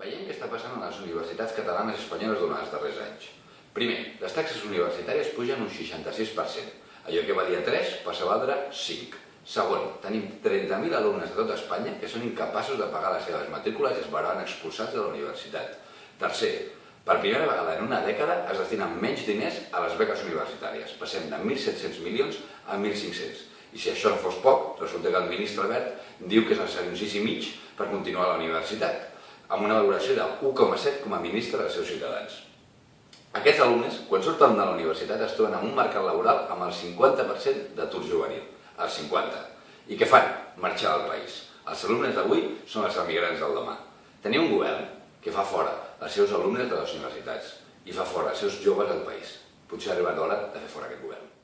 Veiem què està passant a les universitats catalanes i espanyoles durant els darrers anys. Primer, les taxes universitàries pugen un 66%. Allò que valia 3 passa a valdre 5. Segon, tenim 30.000 alumnes de tot Espanya que són incapaços de pagar les seves matrícules i es veuran expulsats de la universitat. Tercer, per primera vegada en una dècada es destinen menys diners a les beques universitàries. Passem de 1.700 milions a 1.500. I si això no fos poc, resulta que el ministre Wert diu que és necessari un 6,5 per continuar a la universitat, amb una valoració de 1,7 com a ministre dels seus ciutadans. Aquests alumnes, quan surten de la universitat, es troben en un mercat laboral amb el 50% d'atur juvenil. El 50%. I què fan? Marxar del país. Els alumnes d'avui són els emigrants del demà. Tenim un govern que fa fora els seus alumnes de les universitats i fa fora els seus joves del país. Potser ha arribat l'hora de fer fora aquest govern.